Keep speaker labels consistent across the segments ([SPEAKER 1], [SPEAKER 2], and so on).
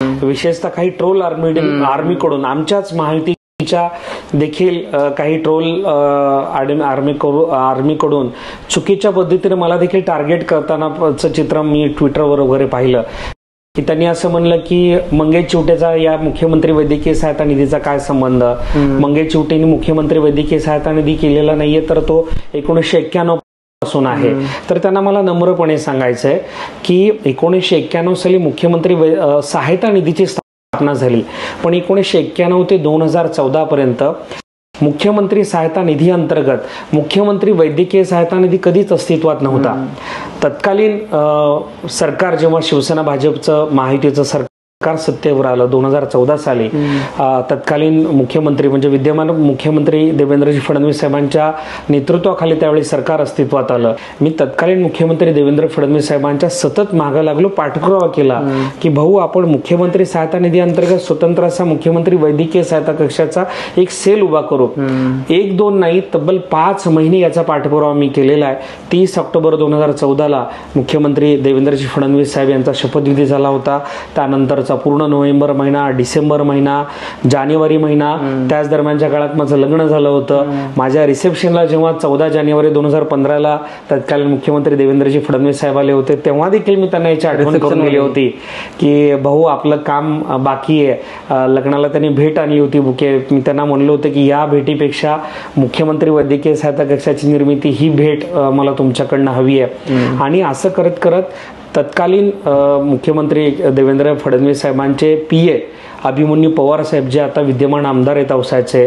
[SPEAKER 1] विशेषतः काही ट्रोल आर्मीकडून आमच्याच माहितीच्या देखील काही ट्रोल आर्मीकडून चुकीच्या पद्धतीने मला देखील टार्गेट करतानाचं चित्र मी ट्विटरवर वगैरे पाहिलं की त्यांनी असं म्हणलं की मंगेश चिवटेचा या मुख्यमंत्री वैद्यकीय सहायता निधीचा काय संबंध, मंगेश चिवटेंनी मुख्यमंत्री वैद्यकीय सहायता निधी केलेला नाहीये तर तो 1991 पासून आहे। तर त्यांना मला नम्रपणे सांगायचंय की 1991 साली मुख्यमंत्री सहायता निधीची स्थापना झाली, पण 1991 ते 2014 पर्यंत मुख्यमंत्री सहायता निधी अंतर्गत मुख्यमंत्री वैद्यकीय सहायता निधी कधीच अस्तित्वात नव्हता। तत्कालीन सरकार जेव्हा शिवसेना भाजपचं महायुतीचं सरकार सत्तेवर आलं 2014 साली, तत्कालीन मुख्यमंत्री म्हणजे विद्यमान मुख्यमंत्री देवेंद्रजी फडणवीस साहेबांच्या नेतृत्वाखाली त्यावेळी सरकार अस्तित्वात आलं। मी तत्कालीन मुख्यमंत्री देवेंद्र फडणवीस साहेबांच्या सतत मागे लागलो, पाठपुरावा केला की भाऊ आपण मुख्यमंत्री सहायता निधी अंतर्गत स्वतंत्र असा मुख्यमंत्री वैद्यकीय सहायता कक्षाचा एक सेल उभा करू। 1-2 नाही तब्बल 5 महिने याचा पाठपुरावा मी केलेला आहे। 30 ऑक्टोबर 2014 मुख्यमंत्री देवेंद्रजी फडणवीस साहेब यांचा शपथविधी झाला होता। त्यानंतर पूर्ण नोव्हेंबर महिना, डिसेंबर महिना, जानेवारी महिना, त्याच दरम्यानच्या काळात माझं लग्न झालं होतं। माझ्या रिसेप्शनला जेव्हा 14 जानेवारी 2015 तत्कालीन मुख्यमंत्री देवेंद्रजी फडणवीस साहेब आले होते तेव्हा देखील मी त्यांना याची आठवण करून दिली होती की भाऊ आपलं काम बाकी आहे। लग्नाला त्यांनी भेट आणली होती बुके। मी त्यांना म्हणलो होतं की या भेटीपेक्षा मुख्यमंत्री वैद्यकीय सहायता कक्षाची निर्मिती ही भेट मला तुमच्याकडनं हवी आहे। आणि असं करत करत तत्कालीन मुख्यमंत्री देवेंद्र फडणवीस साहेबांचे पीए अभिमन्यू पवार साहेब जे आता विद्यमान आमदार आहेत औसाचे,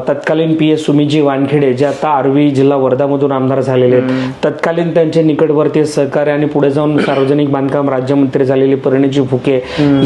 [SPEAKER 1] तत्कालीन पीए सुमितजी वानखेडे जे आता आर्वी जिल्हा वर्धामधून आमदार झालेले आहेत, तत्कालीन त्यांचे निकटवर्तीय सहकारी आणि पुढे जाऊन सार्वजनिक बांधकाम राज्यमंत्री झालेले परिणीजी फुके,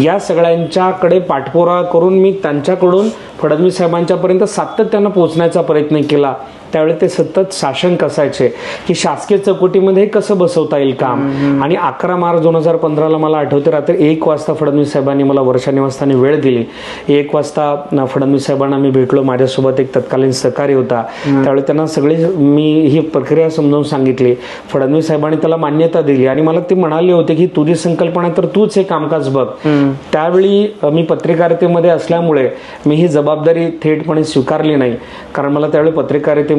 [SPEAKER 1] या सगळ्यांच्याकडे पाठपुरावा करून मी त्यांच्याकडून फडणवीस साहेबांच्यापर्यंत सातत्यानं पोहोचण्याचा प्रयत्न केला। त्यावेळी ते सतत साशंक असायचे की शासकीय चौकटीमध्ये कसं बसवता येईल काम। आणि 11 मार्च 2015 मला आठवते रात्री 1 वाजता फडणवीस साहेबांनी मला वर्षा निवासस्थानी वेळ दिली। 1 वाजता फडणवीस साहेबांना मी भेटलो, माझ्यासोबत एक तत्कालीन सहकारी होता। त्यावेळी त्यांना सगळी मी ही प्रक्रिया समजावून सांगितली। फडणवीस साहेबांनी त्याला मान्यता दिली आणि मला ते म्हणाले होते की तुझी संकल्पना तर तूच हे कामकाज बघ। त्यावेळी मी पत्रकारितेमध्ये असल्यामुळे मी ही जबाबदारी थेटपणे स्वीकारली नाही, कारण मला त्यावेळी पत्रकारितेमध्ये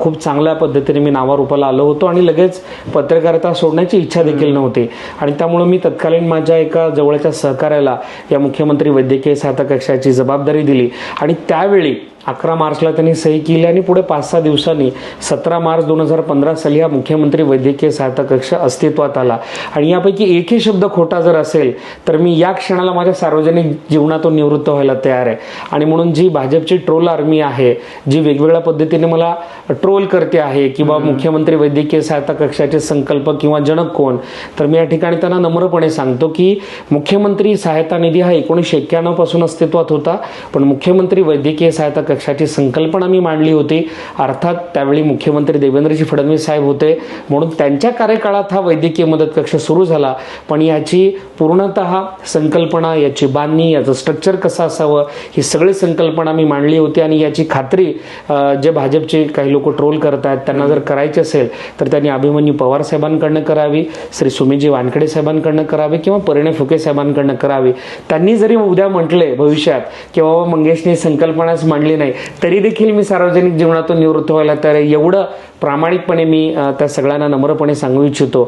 [SPEAKER 1] खूप चांगल्या पद्धतीने मी नावारूपाला आलो होतो आणि लगेच पत्रकारिता सोडण्याची इच्छा देखील नव्हती। आणि त्यामुळे मी तत्कालीन माझ्या एका जवळच्या सहकार्याला या मुख्यमंत्री वैद्यकीय सहायता कक्षाची जबाबदारी दिली आणि त्यावेळी 11 मार्चला त्यांनी सही केली आणि पुढे 5-6 दिवसांनी 17 मार्च 2015 साली हा मुख्यमंत्री वैद्यकीय सहायता कक्ष अस्तित्वात आला। आणि यापैकी एकही शब्द खोटा जर असेल तर मी या क्षणाला माझ्या सार्वजनिक जीवनातून निवृत्त व्हायला तयार आहे। आणि म्हणून जी भाजपची ट्रोल आर्मी आहे, जी वेगवेगळ्या पद्धतीने मला ट्रोल करते आहे किंवा मुख्यमंत्री वैद्यकीय सहायता कक्षाचे संकल्प किंवा जनक कोण, तर मी या ठिकाणी त्यांना नम्रपणे सांगतो की मुख्यमंत्री सहायता निधी हा 1991 पासून अस्तित्वात होता, पण मुख्यमंत्री वैद्यकीय सहायता कक्षाची संकल्पना मी मांडली होती। अर्थात त्यावेळी मुख्यमंत्री देवेंद्रजी फडणवीस साहेब होते म्हणून त्यांच्या कार्यकाळात हा वैद्यकीय मदत कक्ष सुरू झाला, पण याची पूर्णतः संकल्पना, याची बांधणी, याचं स्ट्रक्चर कसं असावं ही सगळी संकल्पना मी मांडली होती। आणि याची खात्री जे भाजपचे काही लोक ट्रोल करत आहेत त्यांना जर करायची असेल तर त्यांनी अभिमन्यू पवार साहेबांकडनं करावी, श्री सुमितजी वानखेडे साहेबांकडनं करावी किंवा परिणय फुके साहेबांकडनं करावी। त्यांनी जरी उद्या म्हटले भविष्यात की बाबा मंगेशने संकल्पनाच मांडली नाही तरी देखील मी सार्वजनिक जीवनातून निवृत्त व्हायला तयार आहे, एवढं प्रामाणिकपणे मी त्या सगळ्यांना नम्रपणे सांगू इच्छितो।